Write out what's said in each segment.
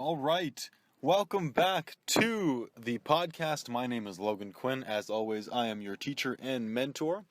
All right. Welcome back to the podcast. My name is Logan Quinn. As always, I am your teacher and mentor.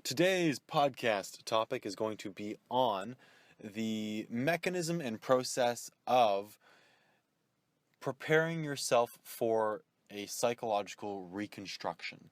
Today's podcast topic is going to be on the mechanism and process of preparing yourself for a psychological reconstruction.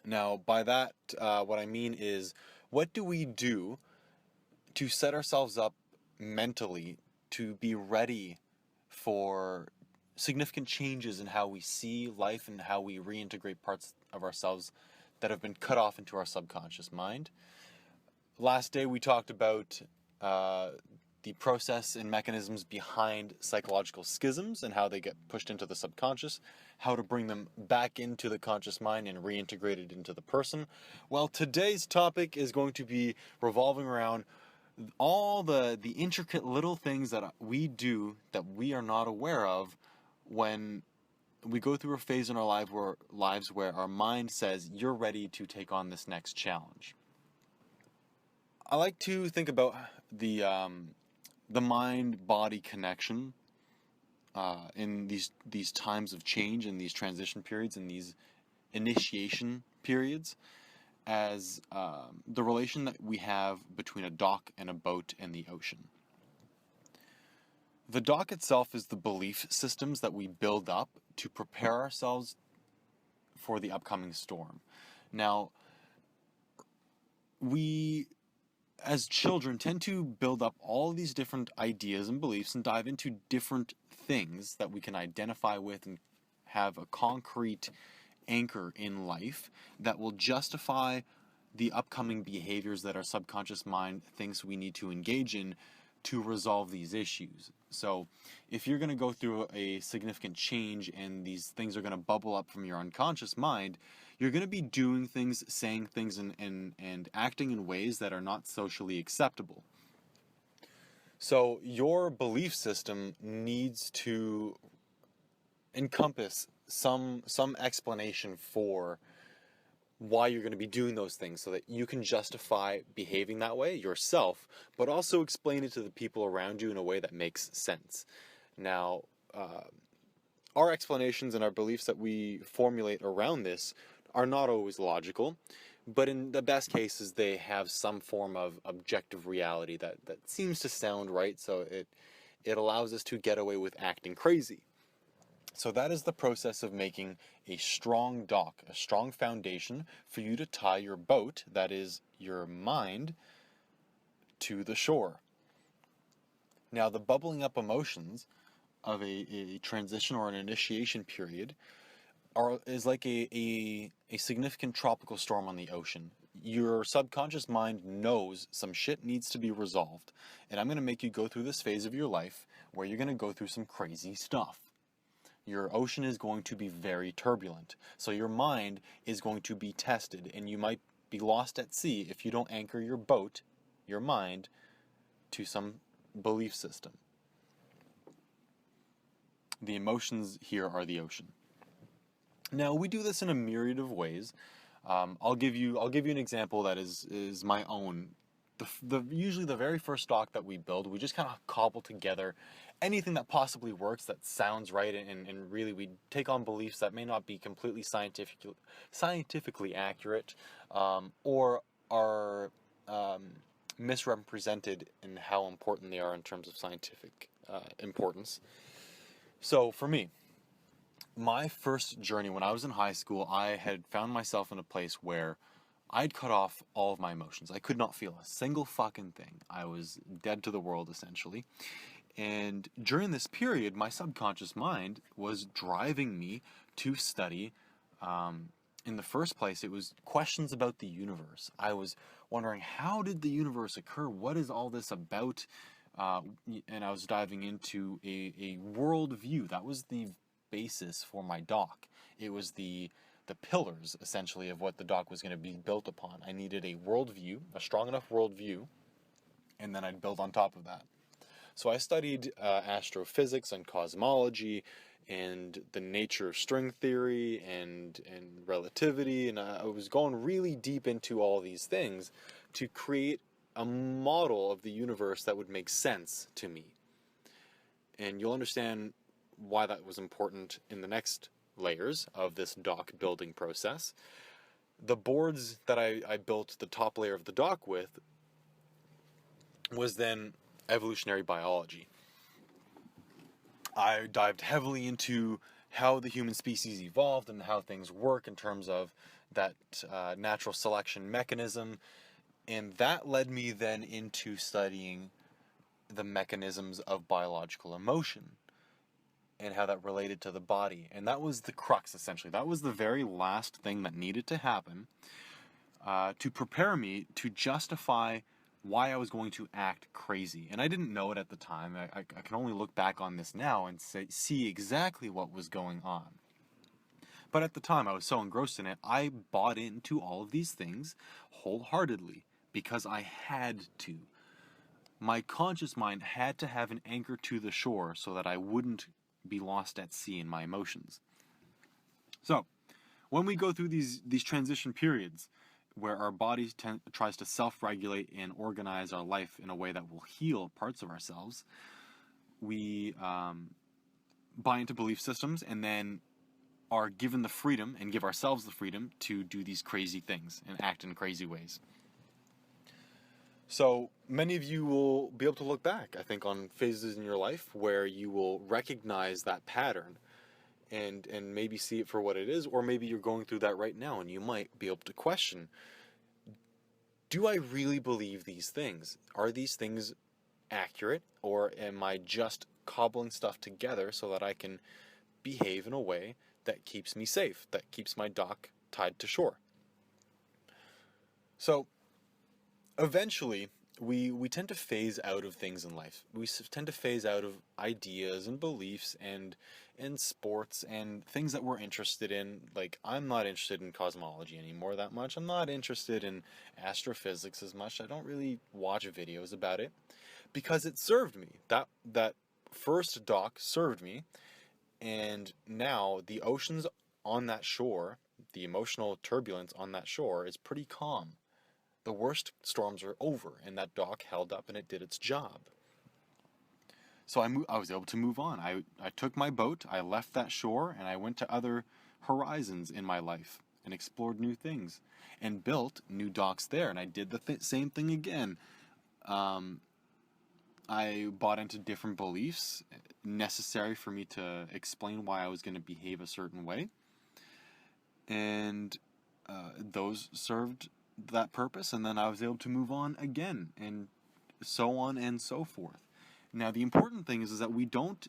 Now, by that, what I mean is, what do we do to set ourselves up mentally to be ready for significant changes in how we see life and how we reintegrate parts of ourselves that have been cut off into our subconscious mind. Last day we talked about the process and mechanisms behind psychological schisms and how they get pushed into the subconscious, how to bring them back into the conscious mind and reintegrate it into the person. Well, today's topic is going to be revolving around all the intricate little things that we do that we are not aware of when we go through a phase in our lives where our mind says, you're ready to take on this next challenge. I like to think about the mind-body connection in these times of change, in these transition periods, in these initiation periods, as the relation that we have between a dock and a boat and the ocean. The dock itself is the belief systems that we build up to prepare ourselves for the upcoming storm. Now, we as children tend to build up all these different ideas and beliefs and dive into different things that we can identify with and have a concrete anchor in life that will justify the upcoming behaviors that our subconscious mind thinks we need to engage in to resolve these issues. So if you're going to go through a significant change and these things are going to bubble up from your unconscious mind, you're going to be doing things, saying things, and acting in ways that are not socially acceptable. So your belief system needs to encompass some explanation for why you're going to be doing those things so that you can justify behaving that way yourself, but also explain it to the people around you in a way that makes sense. Now, our explanations and our beliefs that we formulate around this are not always logical, but in the best cases, they have some form of objective reality that seems to sound right, so it allows us to get away with acting crazy. So that is the process of making a strong dock, a strong foundation for you to tie your boat, that is your mind, to the shore. Now, the bubbling up emotions of a transition or an initiation period is like a significant tropical storm on the ocean. Your subconscious mind knows some shit needs to be resolved. And I'm going to make you go through this phase of your life where you're going to go through some crazy stuff. Your ocean is going to be very turbulent. So your mind is going to be tested, and you might be lost at sea if you don't anchor your boat, your mind, to some belief system. The emotions here are the ocean. Now, we do this in a myriad of ways. I'll give you an example that is my own. Usually the very first dock that we build, we just kind of cobble together anything that possibly works, that sounds right, and really we take on beliefs that may not be completely scientifically accurate, or are misrepresented in how important they are in terms of scientific importance. So for me, my first journey when I was in high school, I had found myself in a place where I'd cut off all of my emotions. I could not feel a single fucking thing. I was dead to the world, essentially. And during this period, my subconscious mind was driving me to study. In the first place, it was questions about the universe. I was wondering, how did the universe occur? What is all this about? And I was diving into a worldview. That was the basis for my dock. It was the pillars, essentially, of what the dock was going to be built upon. I needed a worldview, a strong enough worldview, and then I'd build on top of that. So I studied astrophysics and cosmology and the nature of string theory and relativity, and I was going really deep into all these things to create a model of the universe that would make sense to me. And you'll understand why that was important in the next layers of this dock building process. The boards that I built the top layer of the dock with was then evolutionary biology. I dived heavily into how the human species evolved and how things work in terms of that natural selection mechanism. And that led me then into studying the mechanisms of biological emotion and how that related to the body. And that was the crux, essentially. That was the very last thing that needed to happen to prepare me to justify why I was going to act crazy. And I didn't know it at the time. I can only look back on this now and see exactly what was going on. But at the time, I was so engrossed in it, I bought into all of these things wholeheartedly because I had to. My conscious mind had to have an anchor to the shore so that I wouldn't be lost at sea in my emotions. So, when we go through these transition periods where our body tries to self-regulate and organize our life in a way that will heal parts of ourselves, we buy into belief systems and then are given the freedom and give ourselves the freedom to do these crazy things and act in crazy ways. So many of you will be able to look back, I think, on phases in your life where you will recognize that pattern and maybe see it for what it is, or maybe you're going through that right now and you might be able to question, do I really believe these things? Are these things accurate, or am I just cobbling stuff together so that I can behave in a way that keeps me safe, that keeps my dock tied to shore? So eventually, we tend to phase out of things in life. We tend to phase out of ideas and beliefs and sports and things that we're interested in. Like, I'm not interested in cosmology anymore that much. I'm not interested in astrophysics as much. I don't really watch videos about it because it served me. That first dock served me, and now the oceans on that shore, the emotional turbulence on that shore is pretty calm. The worst storms are over, and that dock held up and it did its job. So I was able to move on. I took my boat, I left that shore, and I went to other horizons in my life and explored new things and built new docks there. And I did the same thing again. I bought into different beliefs necessary for me to explain why I was going to behave a certain way. And those served that purpose, and then I was able to move on again, and so on and so forth. Now, the important thing is that we don't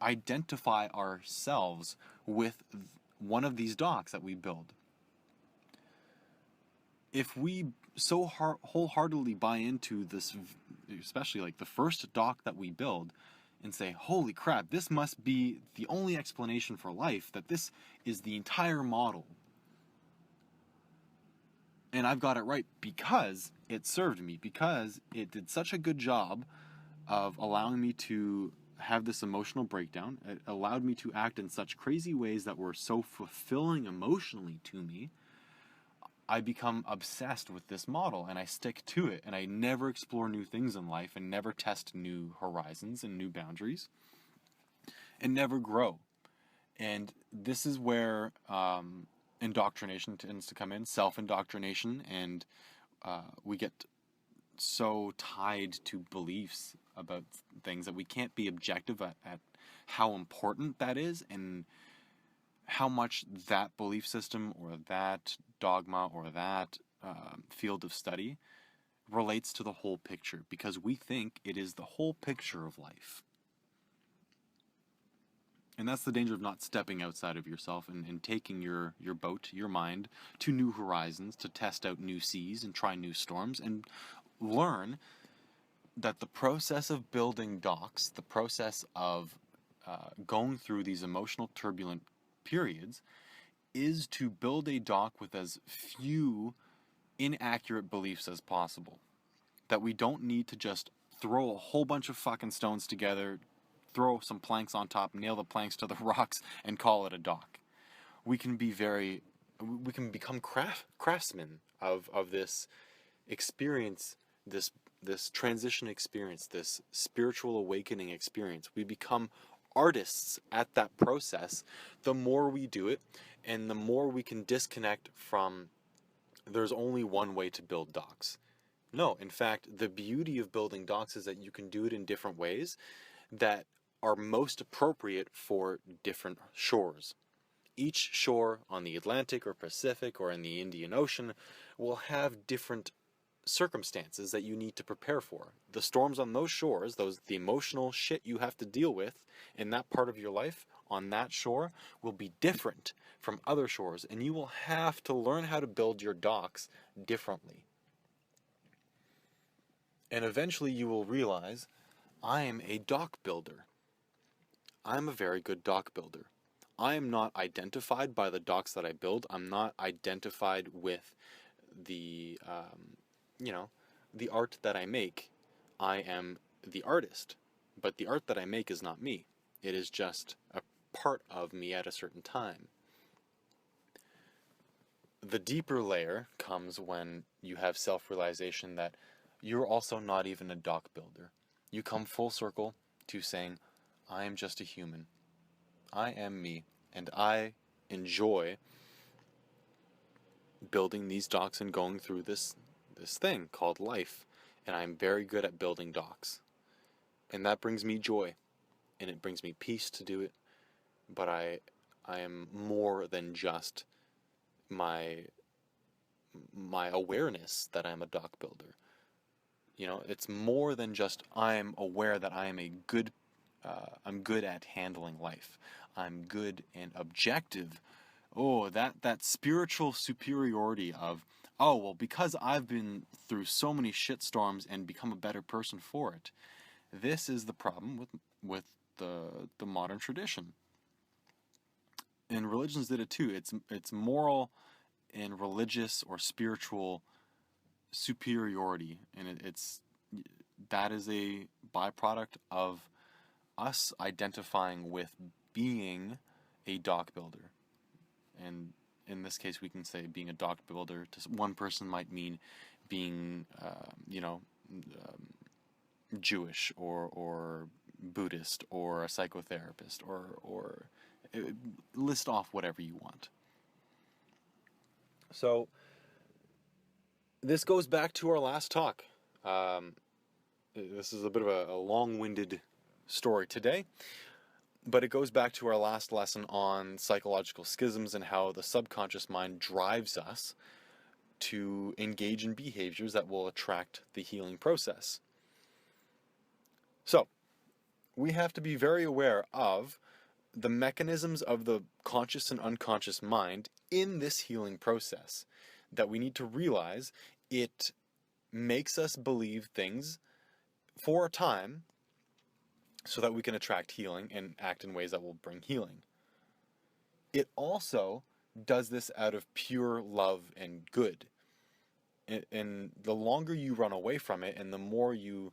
identify ourselves with one of these docks that we build. If we so wholeheartedly buy into this, especially like the first dock that we build, and say, holy crap, this must be the only explanation for life, that this is the entire model, and I've got it right because it served me, because it did such a good job of allowing me to have this emotional breakdown. It allowed me to act in such crazy ways that were so fulfilling emotionally to me. I become obsessed with this model and I stick to it, and I never explore new things in life and never test new horizons and new boundaries and never grow. And this is where indoctrination tends to come in, self-indoctrination, and we get so tied to beliefs about things that we can't be objective at how important that is and how much that belief system or that dogma or that field of study relates to the whole picture, because we think it is the whole picture of life. And that's the danger of not stepping outside of yourself and taking your boat, your mind, to new horizons, to test out new seas and try new storms, and learn that the process of building docks, the process of going through these emotional turbulent periods, is to build a dock with as few inaccurate beliefs as possible. That we don't need to just throw a whole bunch of fucking stones together, throw some planks on top, nail the planks to the rocks, and call it a dock. We can become craftsmen of this experience, this this transition experience, this spiritual awakening experience. We become artists at that process the more we do it, and the more we can disconnect from there's only one way to build docks. No, in fact, the beauty of building docks is that you can do it in different ways that are most appropriate for different shores. Each shore on the Atlantic or Pacific or in the Indian Ocean will have different circumstances that you need to prepare for. The storms on those shores, the emotional shit you have to deal with in that part of your life on that shore will be different from other shores, and you will have to learn how to build your docks differently. And eventually you will realize, I am a dock builder. I'm a very good dock builder. I am not identified by the docks that I build. I'm not identified with the the art that I make. I am the artist, but the art that I make is not me. It is just a part of me at a certain time. The deeper layer comes when you have self-realization that you're also not even a dock builder. You come full circle to saying, I am just a human. I am me, and I enjoy building these docks and going through this thing called life, and I'm very good at building docks, and that brings me joy, and it brings me peace to do it. But I am more than just my awareness that I'm a dock builder. It's more than just I'm aware that I am I'm good at handling life. I'm good and objective. Oh, that spiritual superiority of, oh, well, because I've been through so many shitstorms and become a better person for it. This is the problem with the modern tradition. And religions did it too. It's moral and religious or spiritual superiority, and that is a byproduct of us identifying with being a dock builder. And in this case, we can say being a dock builder to one person might mean being, Jewish or Buddhist or a psychotherapist or list off whatever you want. So this goes back to our last talk. This is a bit of a long-winded story today, but it goes back to our last lesson on psychological schisms and how the subconscious mind drives us to engage in behaviors that will attract the healing process. So, we have to be very aware of the mechanisms of the conscious and unconscious mind in this healing process, that we need to realize it makes us believe things for a time so that we can attract healing and act in ways that will bring healing. It also does this out of pure love and good. And the longer you run away from it and the more you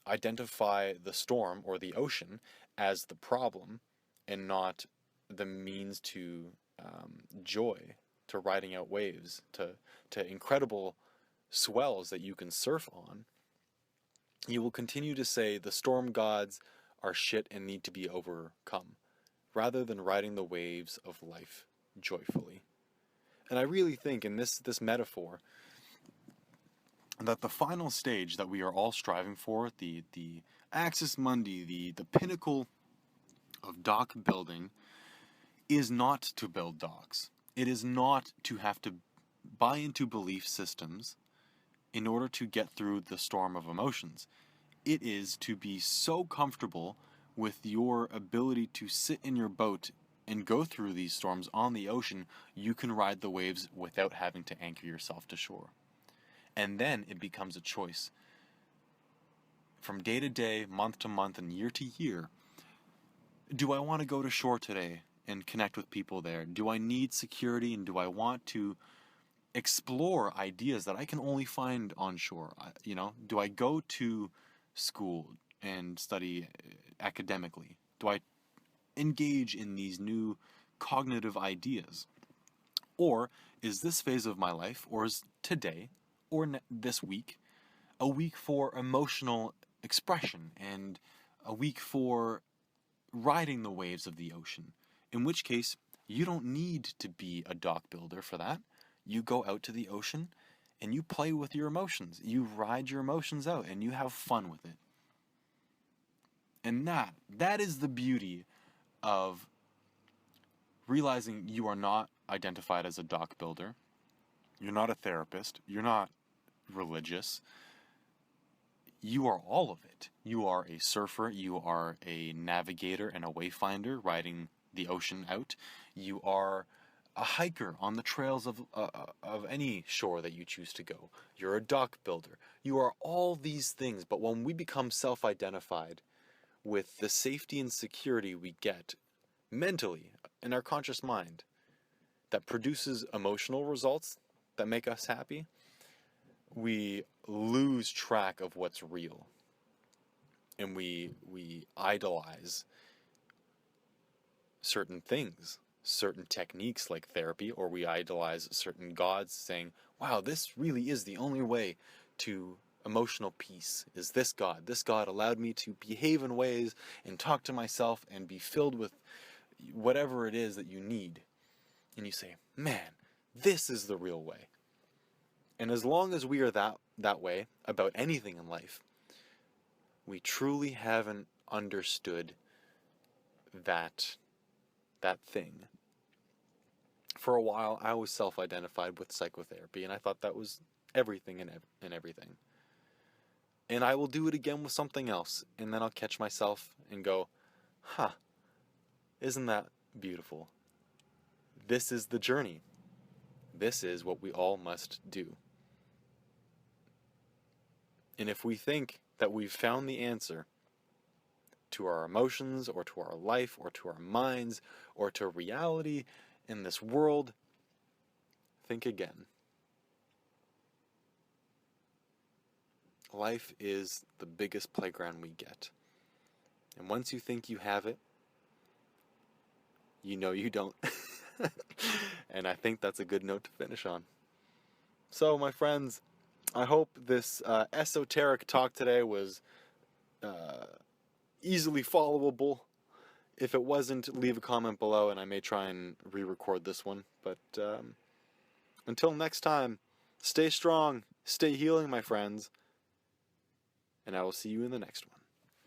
identify the storm or the ocean as the problem and not the means to joy, to riding out waves, to incredible swells that you can surf on, you will continue to say the storm gods are shit and need to be overcome, rather than riding the waves of life joyfully. And I really think in this metaphor that the final stage that we are all striving for, the Axis Mundi, the pinnacle of dock building, is not to build docks. It is not to have to buy into belief systems in order to get through the storm of emotions. It is to be so comfortable with your ability to sit in your boat and go through these storms on the ocean, you can ride the waves without having to anchor yourself to shore. And then it becomes a choice. From day to day, month to month, and year to year, do I want to go to shore today and connect with people there? Do I need security, and do I want to explore ideas that I can only find on shore? Do I go to school and study academically? Do I engage in these new cognitive ideas? Or is this phase of my life, or is today, or this week, a week for emotional expression, and a week for riding the waves of the ocean. In which case, you don't need to be a dock builder for that. You go out to the ocean and you play with your emotions. You ride your emotions out and you have fun with it. And that is the beauty of realizing you are not identified as a dock builder. You're not a therapist. You're not religious. You are all of it. You are a surfer. You are a navigator and a wayfinder riding the ocean out. You are a hiker on the trails of any shore that you choose to go. You're a dock builder. You are all these things. But when we become self-identified with the safety and security we get mentally in our conscious mind that produces emotional results that make us happy, we lose track of what's real. And we idolize certain things, certain techniques like therapy, or we idolize certain gods, saying, wow, this really is the only way to emotional peace, is this God. This God allowed me to behave in ways and talk to myself and be filled with whatever it is that you need. And you say, man, this is the real way. And as long as we are that way about anything in life, we truly haven't understood that thing. For a while, I was self-identified with psychotherapy, and I thought that was everything and everything. And I will do it again with something else, and then I'll catch myself and go, isn't that beautiful? This is the journey. This is what we all must do. And if we think that we've found the answer to our emotions, or to our life, or to our minds, or to reality in this world, think again. Life is the biggest playground we get. And once you think you have it, you know you don't. And I think that's a good note to finish on. So, my friends, I hope this esoteric talk today was easily followable. If it wasn't, leave a comment below and I may try and re-record this one. But until next time, stay strong, stay healing, my friends, and I will see you in the next one.